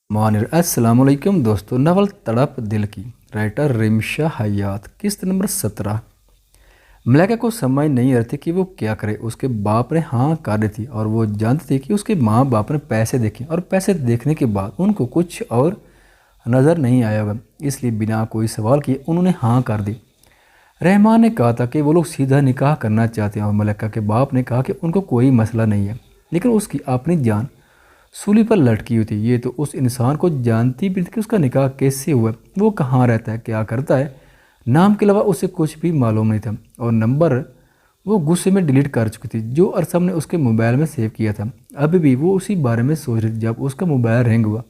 السلام علیکم دوستو، ناول تڑپ دل کی رائٹر ریمشا حیات، قسط نمبر 17۔ ملیکا کو سمجھ نہیں رہتی کہ وہ کیا کرے۔ اس کے باپ نے ہاں کر دی تھی اور وہ جانتی تھی کہ اس کے ماں باپ نے پیسے دیکھے اور پیسے دیکھنے کے بعد ان کو کچھ اور نظر نہیں آیا ہوگا، اس لیے بنا کوئی سوال کیے انہوں نے ہاں کر دی۔ رحمان نے کہا تھا کہ وہ لوگ سیدھا نکاح کرنا چاہتے ہیں اور ملیکا کے باپ نے کہا کہ ان کو کوئی مسئلہ نہیں ہے، لیکن اس کی اپنی جان سولی پر لٹکی ہوئی تھی۔ یہ تو اس انسان کو جانتی بھی تھی کہ اس کا نکاح کیسے ہوا، وہ کہاں رہتا ہے، کیا کرتا ہے، نام کے علاوہ اسے کچھ بھی معلوم نہیں تھا، اور نمبر وہ غصے میں ڈیلیٹ کر چکی تھی جو ارسم نے اس کے موبائل میں سیو کیا تھا۔ ابھی بھی وہ اسی بارے میں سوچ رہی تھی جب اس کا موبائل رنگ ہوا۔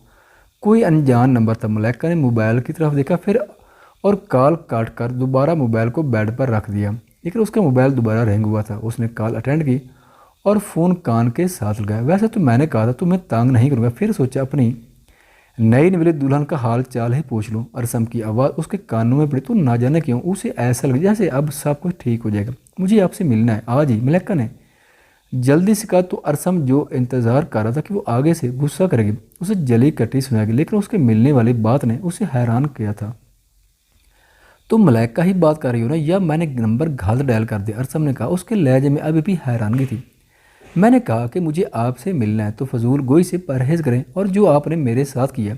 کوئی انجان نمبر تھا۔ ملیکا نے موبائل کی طرف دیکھا پھر اور کال کاٹ کر دوبارہ موبائل کو بیڈ پر رکھ دیا، لیکن اس کا موبائل دوبارہ رنگ ہوا تھا۔ اس نے کال اٹینڈ کی اور فون کان کے ساتھ لگایا۔ ویسے تو میں نے کہا تھا تمہیں تانگ نہیں کروں گا، پھر سوچا اپنی نئی نویلی دلہن کا حال چال ہی پوچھ لوں۔ ارسم کی آواز اس کے کانوں میں پڑی تو نہ جانے کیوں اسے ایسا لگا جیسے اب سب کچھ ٹھیک ہو جائے گا۔ مجھے آپ سے ملنا ہے آج ہی، ملیکا نے جلدی سے کہا۔ تو ارسم جو انتظار کر رہا تھا کہ وہ آگے سے غصہ کرے گی، اسے جلی کٹی سنائے گی، لیکن اس کے ملنے والی بات نے اسے حیران کیا تھا۔ تم ملیکا ہی بات کر رہی ہو نا، یا میں نے نمبر غلط ڈائل کر دیا، ارسم نے کہا۔ اس کے لہجے میں ابھی بھی حیرانگی تھی۔ میں نے کہا کہ مجھے آپ سے ملنا ہے تو فضول گوئی سے پرہیز کریں، اور جو آپ نے میرے ساتھ کیا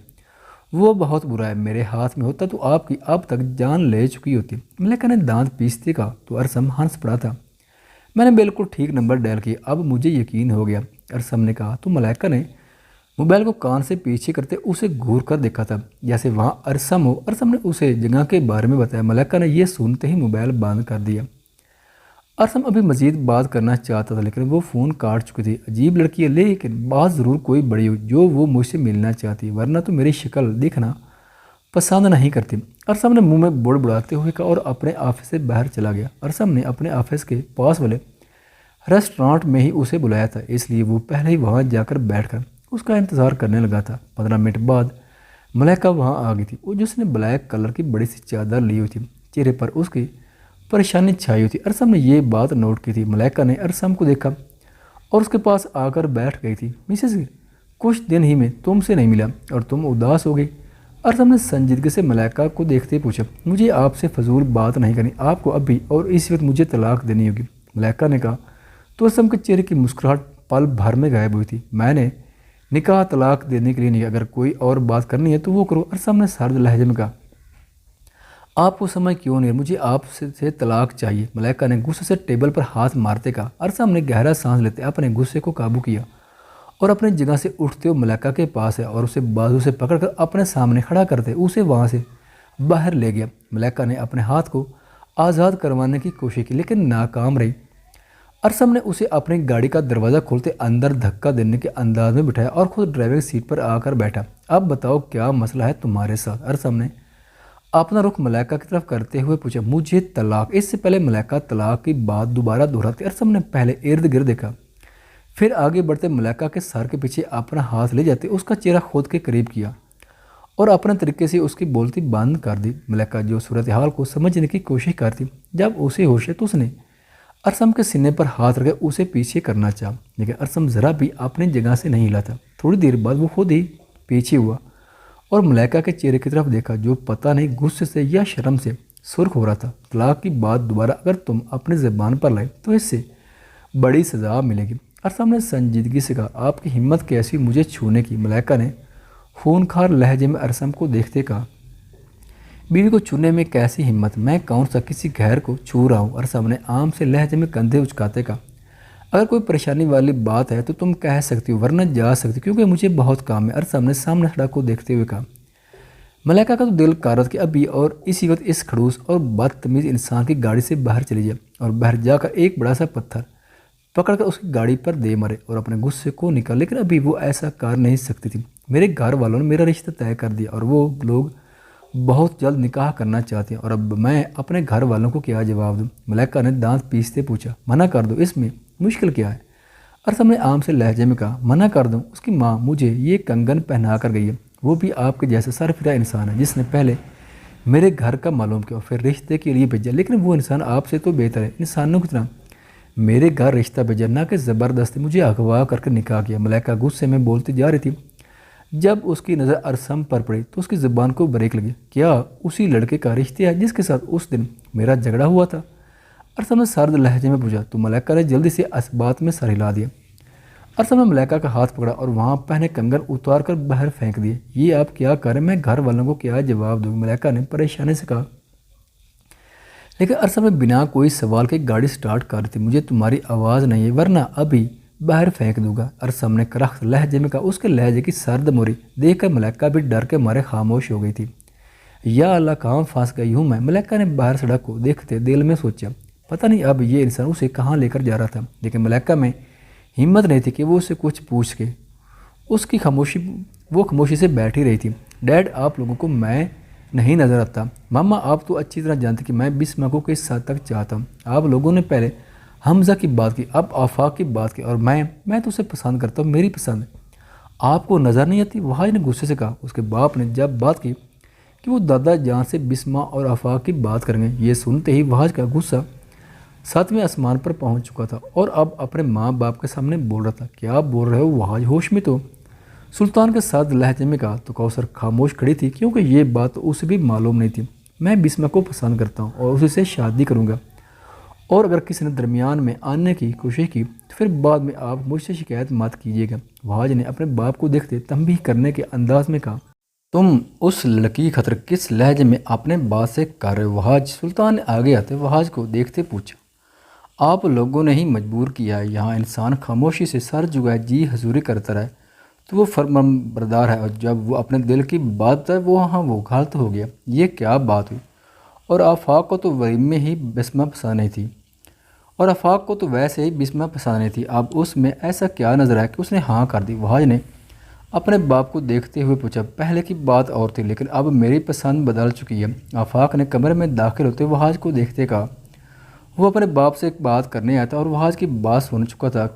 وہ بہت برا ہے۔ میرے ہاتھ میں ہوتا تو آپ کی اب تک جان لے چکی ہوتی۔ ملیکا نے دانت پیستے کہا تو ارسم ہنس پڑا تھا۔ میں نے بالکل ٹھیک نمبر ڈائل کیا، اب مجھے یقین ہو گیا، ارسم نے کہا۔ تو ملیکا نے موبائل کو کان سے پیچھے کرتے اسے گھور کر دیکھا تھا جیسے وہاں ارسم ہو۔ ارسم نے اسے جگہ کے بارے میں بتایا۔ ملیکا نے یہ سنتے ہی موبائل بند کر دیا۔ ارسم ابھی مزید بات کرنا چاہتا تھا لیکن وہ فون کاٹ چکی تھی۔ عجیب لڑکی ہے، لیکن بات ضرور کوئی بڑی ہو جو وہ مجھ سے ملنا چاہتی، ورنہ تو میری شکل دیکھنا پسند نہیں کرتی۔ ارسم نے منہ میں بڑ بڑاتے ہوئے کہا اور اپنے آفس سے باہر چلا گیا۔ ارسم نے اپنے آفس کے پاس والے ریسٹورانٹ میں ہی اسے بلایا تھا، اس لیے وہ پہلے ہی وہاں جا کر بیٹھ کر اس کا انتظار کرنے لگا تھا۔ 15 منٹ بعد ملیکا وہاں آ گئی تھی، وہ جس نے بلیک کلر کی بڑی سی چادر لی ہوئی تھی، چہرے پر اس کی پریشانی چھائی ہوئی تھی۔ ارسم نے یہ بات نوٹ کی تھی۔ ملیکا نے ارسم کو دیکھا اور اس کے پاس آ کر بیٹھ گئی تھی۔ مسز کچھ دن ہی میں تم سے نہیں ملا اور تم اداس ہو گئی۔ ارسم نے سنجیدگی سے ملیکا کو دیکھتے پوچھا۔ مجھے آپ سے فضول بات نہیں کرنی، آپ کو ابھی اور اس وقت مجھے طلاق دینی ہوگی، ملیکا نے کہا۔ تو ارسم کے چہرے کی مسکراہٹ پل بھر میں غائب ہوئی تھی۔ میں نے نکاح طلاق دینے کے لیے نہیں، اگر کوئی اور بات کرنی ہے تو وہ کرو، ارسم نے سرد لہجے میں کہا۔ آپ کو سمجھ کیوں نہیں، مجھے آپ سے طلاق چاہیے، ملیکا نے غصے سے ٹیبل پر ہاتھ مارتے کہا۔ ارسم نے گہرا سانس لیتے اپنے غصے کو قابو کیا اور اپنی جگہ سے اٹھتے ہوئے ملیکا کے پاس ہے اور اسے بازو سے پکڑ کر اپنے سامنے کھڑا کرتے اسے وہاں سے باہر لے گیا۔ ملیکا نے اپنے ہاتھ کو آزاد کروانے کی کوشش کی لیکن ناکام رہی۔ ارسم نے اسے اپنی گاڑی کا دروازہ کھولتے اندر دھکا دینے کے انداز میں بٹھایا اور خود ڈرائیونگ سیٹ پر آ کر بیٹھا۔ اب بتاؤ کیا مسئلہ ہے تمہارے ساتھ، ارسم نے اپنا رخ ملیکا کی طرف کرتے ہوئے پوچھا۔ مجھے طلاق، اس سے پہلے ملیکا طلاق کی بات دوبارہ دہراتی ارسم نے پہلے ارد گرد دیکھا، پھر آگے بڑھتے ملیکا کے سر کے پیچھے اپنا ہاتھ لے جاتے اس کا چہرہ خود کے قریب کیا اور اپنے طریقے سے اس کی بولتی بند کر دی۔ ملیکا جو صورتحال کو سمجھنے کی کوشش کرتی، جب اسے ہوش ہے تو اس نے ارسم کے سینے پر ہاتھ رکھے اسے پیچھے کرنا چاہا، لیکن ارسم ذرا بھی اپنی جگہ سے نہیں ہلا تھا۔ تھوڑی دیر بعد وہ خود ہی پیچھے ہوا اور ملیکا کے چہرے کی طرف دیکھا جو پتہ نہیں غصے سے یا شرم سے سرخ ہو رہا تھا۔ طلاق کی بات دوبارہ اگر تم اپنی زبان پر لائے تو اس سے بڑی سزا ملے گی، ارسم نے سنجیدگی سے کہا۔ آپ کی ہمت کیسی مجھے چھونے کی، ملیکا نے خونخوار لہجے میں ارسم کو دیکھتے کہا۔ بیوی کو چھونے میں کیسی ہمت، میں کون سا کسی غیر کو چھو رہا ہوں، ارسم نے عام سے لہجے میں کندھے اچکاتے کہا۔ اگر کوئی پریشانی والی بات ہے تو تم کہہ سکتی ہو ورنہ جا سکتی کیونکہ مجھے بہت کام ہے، ارسم نے سامنے سڑک کو دیکھتے ہوئے کہا۔ ملیکا کا تو دل کر رہا تھا کہ ابھی اور اسی وقت اس کھڑوس اور بدتمیز انسان کی گاڑی سے باہر چلی جائے اور باہر جا کر ایک بڑا سا پتھر پکڑ کر اس کی گاڑی پر دے مارے اور اپنے غصے کو نکال، لیکن ابھی وہ ایسا کر نہیں سکتی تھی۔ میرے گھر والوں نے میرا رشتہ طے کر دیا اور وہ لوگ بہت جلد نکاح کرنا چاہتے ہیں اور اب میں اپنے گھر والوں کو کیا جواب دوں، ملیکا نے دانت پیستے پوچھا۔ منع کر دو، اس میں مشکل کیا ہے، ارسم نے عام سے لہجے میں کہا۔ منع کر دوں، اس کی ماں مجھے یہ کنگن پہنا کر گئی ہے، وہ بھی آپ کے جیسا سرفراز انسان ہے جس نے پہلے میرے گھر کا معلوم کیا اور پھر رشتے کے لیے بھیجا، لیکن وہ انسان آپ سے تو بہتر ہے، انسانوں کی طرح میرے گھر رشتہ بھیجا نہ کہ زبردستی مجھے اغوا کر کے نکاح کیا، ملیکا غصے میں بولتی جا رہی تھی۔ جب اس کی نظر ارسم پر پڑی تو اس کی زبان کو بریک لگی۔ کیا اسی لڑکے کا رشتہ ہے جس کے ساتھ اس دن میرا جھگڑا ہوا تھا؟ ارسم نے سرد لہجے میں پوچھا تو ملائکہ نے جلدی سے اس بات میں سر ہلا دیا۔ ارسم نے ملائکہ کا ہاتھ پکڑا اور وہاں پہنے کنگن اتار کر باہر پھینک دیے۔ یہ آپ کیا کر رہے ہیں؟ میں گھر والوں کو کیا جواب دوں؟ ملائکہ نے پریشانی سے کہا۔ لیکن ارسم نے بنا کوئی سوال کے گاڑی سٹارٹ کر دی۔ مجھے تمہاری آواز نہیں ہے ورنہ ابھی باہر پھینک دوں گا، ارسم نے کرخت لہجے میں کہا۔ اس کے لہجے کی سرد موری دیکھ کر ملائکہ بھی ڈر کے مارے خاموش ہو گئی تھی۔ یا اللہ کہاں پھنس گئی ہوں میں؟ ملائکہ نے باہر سڑک کو دیکھتے دل میں سوچا۔ پتہ نہیں اب یہ انسان اسے کہاں لے کر جا رہا تھا، لیکن ملائکہ میں ہمت نہیں تھی کہ وہ اسے کچھ پوچھ کے۔ وہ خاموشی سے بیٹھی رہی تھی۔ ڈیڈ آپ لوگوں کو میں نہیں نظر آتا؟ ماما آپ تو اچھی طرح جانتی کہ میں بسما کو کس حد تک چاہتا ہوں۔ آپ لوگوں نے پہلے حمزہ کی بات کی، اب آفاق کی بات کی، اور میں تو اسے پسند کرتا ہوں، میری پسند ہے۔ آپ کو نظر نہیں آتی؟ وحاج نے غصے سے کہا۔ اس کے باپ نے جب بات کی کہ وہ دادا جان سے بسما اور آفاق کی بات کریں گے، یہ سنتے ہی وحاج کا غصہ 7ویں آسمان پر پہنچ چکا تھا اور اب اپنے ماں باپ کے سامنے بول رہا تھا۔ کیا بول رہے ہو وحاج؟ ہوش میں تو؟ سلطان کے ساتھ لہجے میں کہا تو کوثر خاموش کھڑی تھی کیونکہ یہ بات اسے بھی معلوم نہیں تھی۔ میں بسما کو پسند کرتا ہوں اور اسی سے شادی کروں گا، اور اگر کسی نے درمیان میں آنے کی کوشش کی تو پھر بعد میں آپ مجھ سے شکایت مت کیجیے گا۔ وحاج نے اپنے باپ کو دیکھتے تنبیہ کرنے کے انداز میں کہا۔ تم اس لڑکی کی خطر کس لہجے میں اپنے بات سے کر رہے ہو وحاج؟ سلطان نے آگے آتے وحاج کو دیکھتے پوچھا۔ آپ لوگوں نے ہی مجبور کیا ہے، یہاں انسان خاموشی سے سر جھکائے جی حضوری کرتا رہے تو وہ فرمانبردار ہے، اور جب وہ اپنے دل کی بات ہے وہ غلط ہو گیا۔ یہ کیا بات ہوئی؟ اور آفاق کو تو ولیمے ہی بسما پسند نہیں تھی، اور آفاق کو تو ویسے ہی بسما پسند نہیں تھی، اب اس میں ایسا کیا نظر آیا کہ اس نے ہاں کر دی؟ وحاج نے اپنے باپ کو دیکھتے ہوئے پوچھا۔ پہلے کی بات اور تھی لیکن اب میری پسند بدل چکی ہے۔ آفاق نے کمرے میں داخل ہوتے وحاج کو دیکھتے کہا۔ وہ اپنے باپ سے ایک بات کرنے آیا تھا اور وحاج کی بات سن چکا تھا۔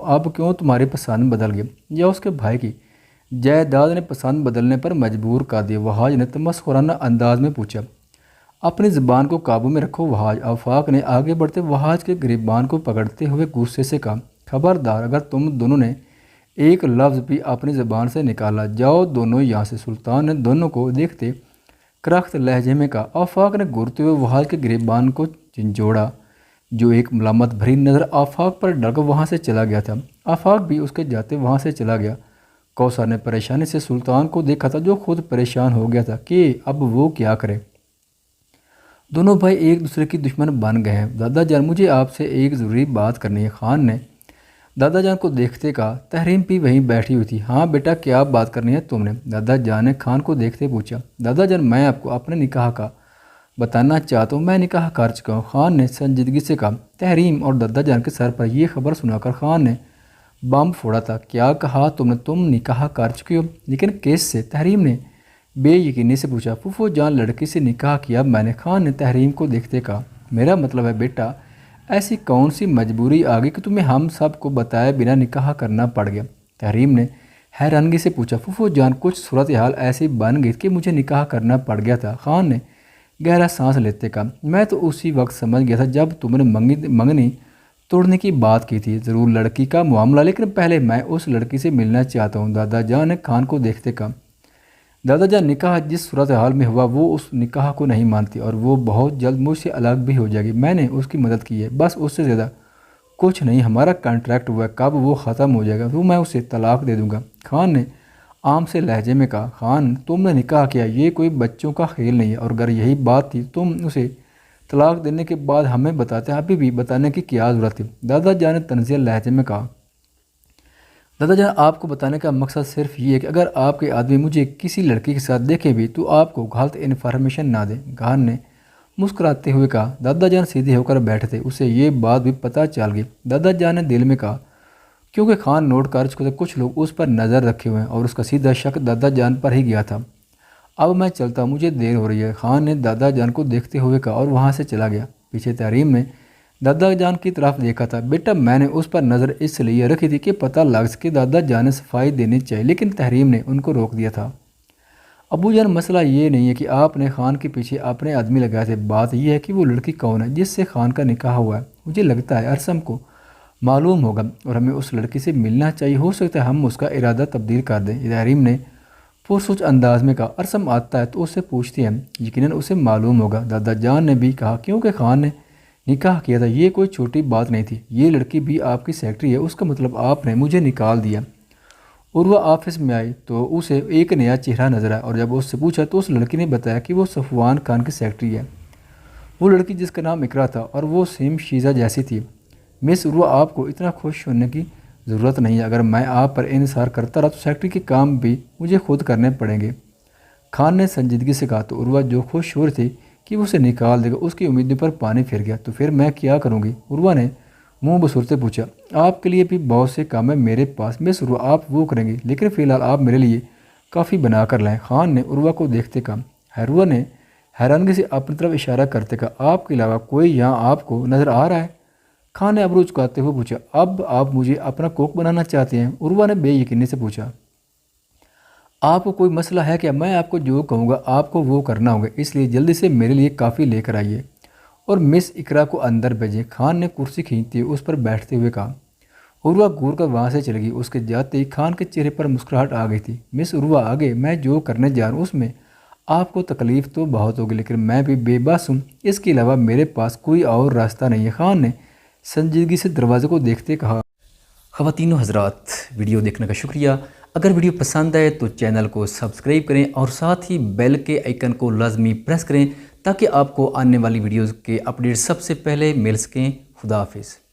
اب کیوں تمہاری پسند بدل گئی؟ یا اس کے بھائی کی جائیداد نے پسند بدلنے پر مجبور کر دیا؟ وحاج نے تمسخرانہ انداز میں پوچھا۔ اپنی زبان کو قابو میں رکھو وحاج، آفاق نے آگے بڑھتے وحاج کے گریبان کو پکڑتے ہوئے غصے سے کہا۔ خبردار اگر تم دونوں نے ایک لفظ بھی اپنی زبان سے نکالا، جاؤ دونوں یہاں سے۔ سلطان نے دونوں کو دیکھتے کرخت لہجے میں کہا۔ آفاق نے گھورتے ہوئے وحاج کے گریبان کو جھنجھوڑا، جو ایک ملامت بھری نظر آفاق پر ڈال کر وہاں سے چلا گیا تھا۔ آفاق بھی اس کے جاتے وہاں سے چلا گیا۔ کوثر نے پریشانی سے سلطان کو دیکھا تھا جو خود پریشان ہو گیا تھا کہ اب وہ کیا کرے۔ دونوں بھائی ایک دوسرے کی دشمن بن گئے ہیں۔ دادا جان مجھے آپ سے ایک ضروری بات کرنی ہے، خان نے دادا جان کو دیکھتے کہا۔ تحریم بھی وہیں بیٹھی ہوئی تھی۔ ہاں بیٹا کیا بات کرنی ہے تم نے؟ دادا جان نے خان کو دیکھتے پوچھا۔ دادا جان میں آپ کو اپنے نکاح کا بتانا چاہتا ہوں، میں نکاح کر چکا ہوں، خان نے سنجیدگی سے کہا۔ تحریم اور دادا جان کے سر پر یہ خبر سنا کر خان نے بم پھوڑا تھا۔ کیا کہا تم نے؟ تم نکاح کر چکے ہو؟ لیکن کیس سے؟ تحریم نے بے یقینی سے پوچھا۔ پھوپھو جان لڑکی سے نکاح کیا میں نے، خان نے تحریم کو دیکھتے کہا۔ میرا مطلب ہے بیٹا ایسی کون سی مجبوری آ گئی کہ تمہیں ہم سب کو بتائے بنا نکاح کرنا پڑ گیا؟ تحریم نے حیرانگی سے پوچھا۔ پھوپھو جان کچھ صورتحال ایسی بن گئی کہ مجھے نکاح کرنا پڑ گیا تھا، خان نے گہرا سانس لیتے کہا۔ میں تو اسی وقت سمجھ گیا تھا جب تم نے منگنی توڑنے کی بات کی تھی، ضرور لڑکی کا معاملہ، لیکن پہلے میں اس لڑکی سے ملنا چاہتا ہوں، دادا جان نے خان کو دیکھتے کہا۔ دادا جان نکاح جس صورتحال میں ہوا وہ اس نکاح کو نہیں مانتی اور وہ بہت جلد مجھ سے الگ بھی ہو جائے گی، میں نے اس کی مدد کی ہے، بس اس سے زیادہ کچھ نہیں، ہمارا کانٹریکٹ ہوا ہے، کب وہ ختم ہو جائے گا تو میں اسے طلاق دے دوں گا، خان نے عام سے لہجے میں کہا۔ خان تم نے نکاح کیا، یہ کوئی بچوں کا کھیل نہیں ہے، اور اگر یہی بات تھی تم اسے طلاق دینے کے بعد ہمیں بتاتے، ابھی بھی بتانے کی کیا ضرورت تھی؟ دادا جان نے تنزیہ لہجے میں کہا۔ دادا جان آپ کو بتانے کا مقصد صرف یہ ہے کہ اگر آپ کے آدمی مجھے کسی لڑکی کے ساتھ دیکھیں بھی تو آپ کو غلط انفارمیشن نہ دیں، خان نے مسکراتے ہوئے کہا۔ دادا جان سیدھے ہو کر بیٹھے تھے، اسے یہ بات بھی پتہ چل گئی۔ دادا جان نے دل میں کہا کیونکہ خان نوٹ کر چکے تھے کچھ لوگ اس پر نظر رکھے ہوئے ہیں، اور اس کا سیدھا شک دادا جان پر ہی گیا تھا۔ اب میں چلتا ہوں، مجھے دیر ہو رہی ہے، خان نے دادا جان کو دیکھتے ہوئے کہا اور وہاں سے چلا گیا۔ پیچھے تحریم نے دادا جان کی طرف دیکھا تھا۔ بیٹا میں نے اس پر نظر اس لیے رکھی تھی کہ پتہ لگ سکے دادا جان نے صفائی دینی چاہیے، لیکن تحریم نے ان کو روک دیا تھا۔ ابو جان مسئلہ یہ نہیں ہے کہ آپ نے خان کے پیچھے اپنے آدمی لگائے تھے، بات یہ ہے کہ وہ لڑکی کون ہے جس سے خان کا نکاح ہوا ہے۔ مجھے لگتا ہے ارسم کو معلوم ہوگا اور ہمیں اس لڑکی سے ملنا چاہیے، ہو سکتا ہے ہم اس کا ارادہ تبدیل کر دیں۔ تحریم نے پرسوچ انداز میں کہا، ارسم آتا ہے تو اس سے پوچھتے ہیں، یقیناً اسے معلوم ہوگا۔ دادا جان نے بھی کہا، کیونکہ خان نے نکاح کیا تھا، یہ کوئی چھوٹی بات نہیں تھی، یہ لڑکی بھی آپ کی سیکرٹری ہے، اس کا مطلب آپ نے مجھے نکال دیا۔ عروہ آفس میں آئی تو اسے ایک نیا چہرہ نظر آیا، اور جب اس سے پوچھا تو اس لڑکی نے بتایا کہ وہ صفوان خان کی سیکرٹری ہے، وہ لڑکی جس کا نام اقرا تھا اور وہ سیم شیزہ جیسی تھی۔ مس عروہ، آپ کو اتنا خوش ہونے کی ضرورت نہیں ہے، اگر میں آپ پر انحصار کرتا رہا تو سیکرٹری کے کام بھی مجھے خود کرنے پڑیں گے۔ خان نے سنجیدگی سے کہا تو عروہ جو خوش ہو رہی تھی کہ وہ اسے نکال دے گا، اس کی امیدوں پر پانی پھر گیا۔ تو پھر میں کیا کروں گی؟ عروہ نے منہ بسرتے پوچھا۔ آپ کے لیے بھی بہت سے کام ہیں میرے پاس مس عروہ، آپ وہ کریں گے، لیکن فی الحال آپ میرے لیے کافی بنا کر لائیں۔ خان نے عروہ کو دیکھتے کہا۔ عروہ نے حیرانگی سے اپنی طرف اشارہ کرتے کہا، آپ کے علاوہ کوئی یہاں آپ کو نظر آ رہا ہے؟ خان نے ابرو چکاتے ہوئے پوچھا، اب آپ مجھے اپنا کوک بنانا چاہتے ہیں؟ عروہ نے بے یقینی سے پوچھا، آپ کو کوئی مسئلہ ہے کیا؟ میں آپ کو جو کہوں گا آپ کو وہ کرنا ہوگا، اس لیے جلدی سے میرے لیے کافی لے کر آئیے اور مس اقرا کو اندر بھیجیں۔ خان نے کرسی کھینچتے ہوئے اس پر بیٹھتے ہوئے کہا۔ عروہ گور کر وہاں سے چلی گئی۔ اس کے جاتے ہی خان کے چہرے پر مسکراہٹ آ گئی تھی۔ مس عروہ، آگے میں جو کرنے جا رہا ہوں اس میں آپ کو تکلیف تو بہت ہوگی، لیکن میں بھی بے بس ہوں، اس کے علاوہ میرے پاس کوئی اور راستہ نہیں ہے۔ خان نے سنجیدگی سے دروازے کو دیکھتے کہا۔ خواتین و حضرات، ویڈیو دیکھنے کا شکریہ۔ اگر ویڈیو پسند آئے تو چینل کو سبسکرائب کریں اور ساتھ ہی بیل کے آئیکن کو لازمی پریس کریں تاکہ آپ کو آنے والی ویڈیوز کے اپڈیٹ سب سے پہلے مل سکیں۔ خدا حافظ۔